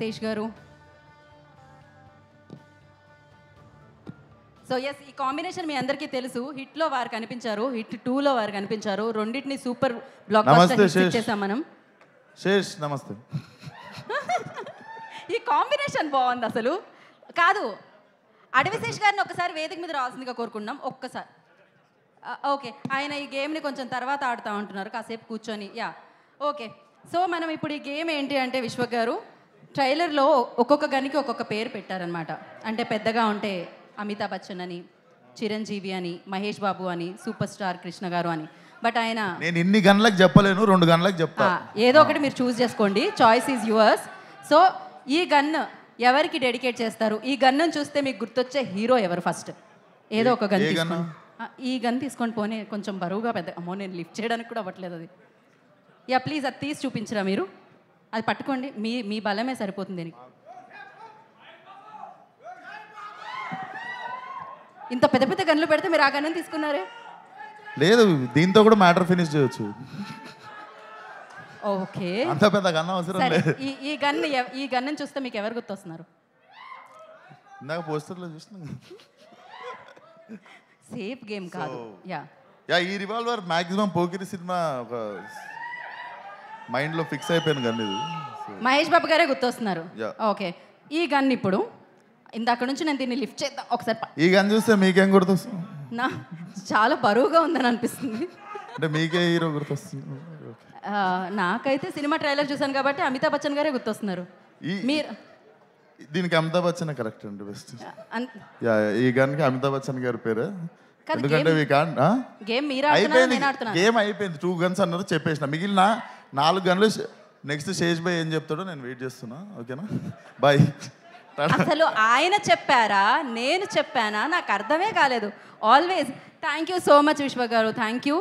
శేష్ గారు. So yes, ఈ combination మీ అందరికీ తెలుసు. హిట్లో వారు కనిపించారు, హిట్ 2లో వారు కనిపించారు. రెండింటిని సూపర్ బ్లాక్ బస్టర్ హిట్ చేసాం మనం. శేష్ నమస్తే. ఈ కాంబినేషన్ బాగుంది అసలు. కాదు, అడవి శేష్ గారిని ఒక్కసారి వేదిక మీద రావాల్సిందిగా కోరుకుంటున్నాం. ఒక్కసారి ఓకే. ఆయన ఈ గేమ్ని కొంచెం తర్వాత ఆడుతూ ఉంటున్నారు, కాసేపు కూర్చొని. Yeah okay. సో మనం ఇప్పుడు ఈ గేమ్ ఏంటి అంటే, విశ్వక్ గారు ట్రైలర్లో ఒక్కొక్క గనికి ఒక్కొక్క పేరు పెట్టారనమాట. అంటే పెద్దగా ఉంటే అమితాబ్ బచ్చన్ అని, చిరంజీవి అని, మహేష్ బాబు అని, సూపర్ స్టార్ కృష్ణ గారు అని. బట్ ఆయన నేను ఇన్ని గంటలకు చెప్పలేను, 2 గంటలకు చెప్తా. ఏదో ఒకటి మీరు చూస్ చేసుకోండి. Choice is yours. సో ఈ గన్ ఎవరికి డెడికేట్ చేస్తారు? ఈ గన్ను చూస్తే మీకు గుర్తొచ్చే హీరో ఎవరు? ఫస్ట్ ఏదో ఒక గన్ తీసుకోండి. ఈ గన్ తీసుకొని పోనీ, కొంచెం బరువుగా పెద్ద. అమ్మో, నేను లిఫ్ట్ చేయడానికి కూడా అవ్వట్లేదు అది. యా ప్లీజ్, అది తీసి చూపించరా మీరు? అది పట్టుకోండి, మీ బలమే సరిపోతుంది దీనికి. ఇంత పెద్ద పెద్ద గన్లు పెడితే మీరు ఆ గన్ను తీసుకున్నారే? లేదు, దీంతో కూడా మ్యాటర్ ఫినిష్ చేయొచ్చు. ఓకే, అంత పెద్ద గన్ అవసరం లేదు. ఈ గన్ను చూస్తే మీకు ఎవరు గుర్తొస్తున్నారు? ఇందాక పోస్టర్లో చూసినా. సేఫ్ గేమ్ కాదు. యా ఈ రివాల్వర్ మాక్సిమం పోకిరి సినిమా ఒక మైండ్లో ఫిక్స్ అయిపోయాను గన్ ఇది. మహేష్ బాబు గారే గుర్తొస్తున్నారు. ఓకే, ఈ గన్ ఇప్పుడు ఇందాక నుంచి నేను దీన్ని లిఫ్ట్ చేద్దాం ఒకసారి. ఈ గన్ చూస్తే మీకేం గుర్తొస్తుంది? నా చాలా బరువుగా ఉందని అనిపిస్తుంది. అంటే మీకే హీరో గుర్తొస్తుంది? నాకైతే సినిమా ట్రైలర్ చూసాను కాబట్టి అమితాబ్ బచ్చన్ గారే గుర్తొస్తున్నారు. మీరు దీనికి అమితాబ్ బచ్చన్ కరెక్ట్ అండి, బెస్ట్. ఈ గన్కి అమితాబ్ బచ్చన్ గారి పేరు. ఎందుకంటే గేమ్ అయిపోయింది. 2 గన్స్ అన్నారు, చెప్పేసిన. మిగిలిన 4 గన్లు నెక్స్ట్ శేష్ భాయ్ ఏం చెప్తాడో నేను వెయిట్ చేస్తున్నా. ఓకేనా, బాయ్. అసలు ఆయన చెప్పారా, నేను చెప్పానా, నాకు అర్థమే కాలేదు. Always thank you so much విశ్వ గారు, థ్యాంక్ యూ.